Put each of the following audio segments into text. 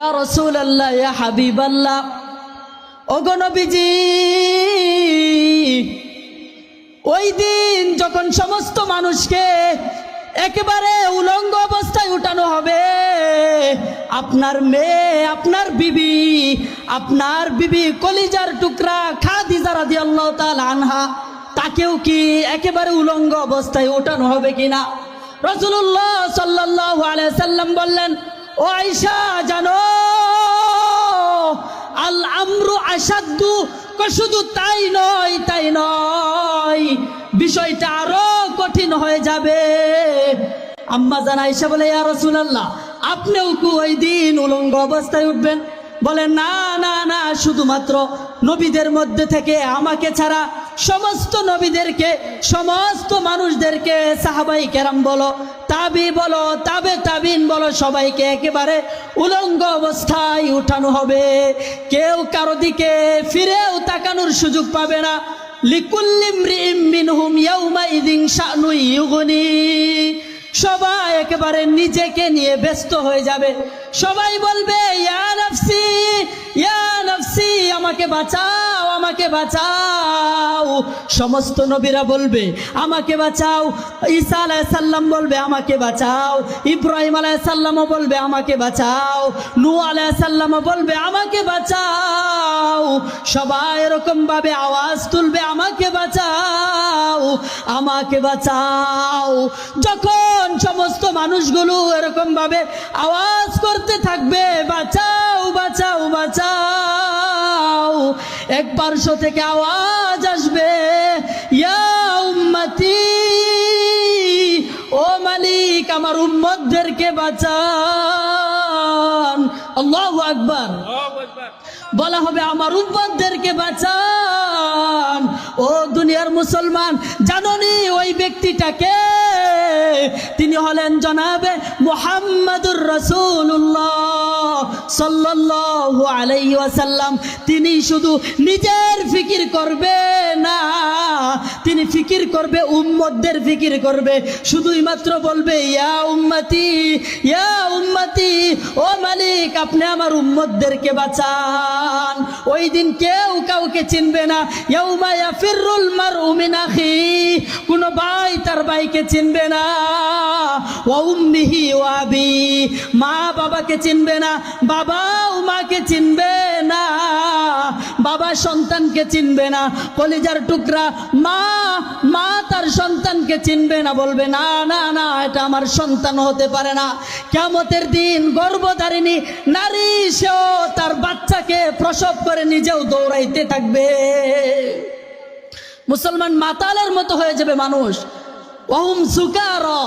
ইয়া রাসূলুল্লাহ, ইয়া হাবিবাল্লাহ, ওগো নবীজি, ওই দিন যখন সমস্ত মানুষকে একেবারে উলঙ্গ অবস্থায় উঠানো হবে, আপনার মেয়ে, আপনার বিবি কলিজার টুকরা খাদিজা রাদিয়াল্লাহু তাআলা আনহা, তাকেও কি একেবারে উলঙ্গ অবস্থায় উঠানো হবে কিনা? রাসূলুল্লাহ সাল্লাল্লাহু আলাইহি সাল্লাম বললেন, ও আয়েশা, জানো আল আমরু আশাদ্দু, শুধু তাই নয়, বিষয়টা আরো কঠিন হয়ে যাবে। আম্মা জান আয়েশা বলে, ইয়া রাসূলুল্লাহ, আপনিও কি ওই দিন উলঙ্গ অবস্থায় উঠবেন? বলে, না না না, শুধুমাত্র নবীদের মধ্যে থেকে আমাকে ছাড়া সমস্ত নবীদেরকে, সমস্ত মানুষদেরকে, সাহাবাই কেরাম বলো, তাবি বলো, তাবে তাবিন বলো, সবাইকে একেবারে উলঙ্গ অবস্থায় উঠানো হবে। কেউ কারো দিকে ফিরেও তাকানোর সুযোগ পাবে না। লিকুল্লি ইমরিইম মিনহুম ইয়াউমাইযিন শা'নুন ইউগনি, সবাই একেবারে নিজেকে নিয়ে ব্যস্ত হয়ে যাবে। সবাই বলবে, ইয়া নাফসি, ইয়া নাফসি, আমাকে বাঁচাও, আমাকে বাঁচাও। সমস্ত নবীরা বলবে, আমাকে বাঁচাও। ঈসা আলাইহিস সালাম বলবে, আমাকে বাঁচাও। ইব্রাহিম আলাইহিস সালামও বলবে, আমাকে বাঁচাও। নূহ আলাইহিস সালামও বলবে, আমাকে বাঁচাও। সবাই এরকম ভাবে আওয়াজ তুলবে, আমাকে বাঁচাও, আমাকে বাঁচাও। যখন সমস্ত মানুষগুলো এরকম ভাবে আওয়াজ করতে থাকবে, বাঁচাও বাঁচাও বাঁচাও, এক পার্শ্ব থেকে আওয়াজ আসবে, ইয়া উম্মতি, ও মালিক, আমার উম্মতদেরকে বাঁচান। আল্লাহু আকবার। বলা হবে, আমার উম্মতদেরকে বাঁচান। ও দুনিয়ার মুসলমান, জানোনি ওই ব্যক্তিটাকে? তিনি হলেন জনাবে মুহাম্মাদুর রাসূলুল্লাহ সাল্লাল্লাহু আলাইহি ওয়াসাল্লাম। তিনি শুধু নিজের ফিকির করবে না, তিনি ফিকির করবে, উম্মতদের ফিকির করবে। শুধুই মাত্র বলবে, ইয়া উম্মতি, ইয়া উম্মতি, ও মালিক, আপনি আমার উম্মতদেরকে বাঁচান। ওই দিন কেউ কাউকে চিনবে না। ইয়াউমা ইয়াফিরুল মারউ মিন আখি, কোন ভাই তার ভাইকে চিনবে না। ওয়া উম্মিহি ওয়া আবি, মা বাবাকে চিনবে না, বাবাও মাকে চিনবে না, বাবা সন্তানকে চিনবে না। কলিজার টুকরা মা তার সন্তানকে চিনবে না, বলবে, না না না, এটা আমার সন্তান হতে পারে না। কিয়ামতের দিন গর্ভধারিণী নারী, সেও তার বাচ্চাকে প্রসব করে নিজেও দৌড়াইতে থাকবে। মুসলমান মাতালের মতো হয়ে যাবে মানুষ। ওয়াহুম সুকারা,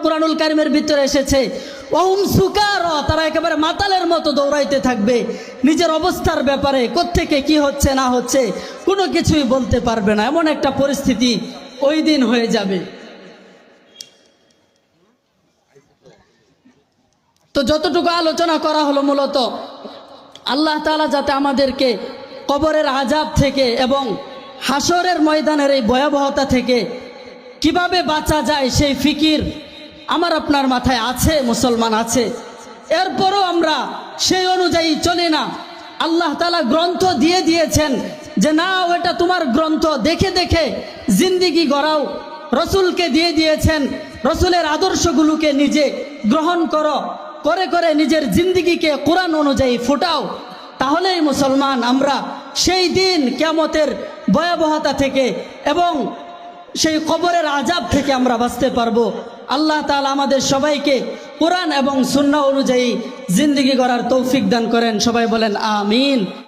কুরআনুল কারীমের ভিতরে এসেছে, ওয়াহুম সুকারা, তারা একেবারে মাতালের মতো দৌড়াইতে থাকবে। নিজের অবস্থার ব্যাপারে কোত্থেকে কি হচ্ছে না হচ্ছে কোনো কিছুই বলতে পারবে না। এমন একটা পরিস্থিতি ওই দিন হয়ে যাবে। তো যতটুকু আলোচনা করা হলো, মূলত আল্লাহ তাআলা যাতে আমাদেরকে কবরের আযাব থেকে এবং হাসরের ময়দানের এই ভয়াবহতা থেকে কিভাবে বাঁচা যায় সেই ফিকির আমার আপনার মাথায় আছে, মুসলমান আছে। এরপরও আমরা সেই অনুযায়ী চলি না। আল্লাহ তাআলা গ্রন্থ দিয়ে দিয়েছেন যে না, ওটা তোমার গ্রন্থ, দেখে দেখে জিন্দিগি গড়াও। রসুলকে দিয়ে দিয়েছেন, রসুলের আদর্শগুলোকে নিজে গ্রহণ করো, করে করে নিজের জিন্দিগিকে কোরআন অনুযায়ী ফুটাও। তাহলেই মুসলমান আমরা সেই দিন কিয়ামতের ভয়াবহতা থেকে এবং সেই কবরের আযাব থেকে আমরা বাঁচতে পারবো। আল্লাহ তাআলা আমাদের সবাইকে কোরআন এবং সুন্নাহ অনুযায়ী জিন্দিগি গড়ার তৌফিক দান করেন। সবাই বলেন আমিন।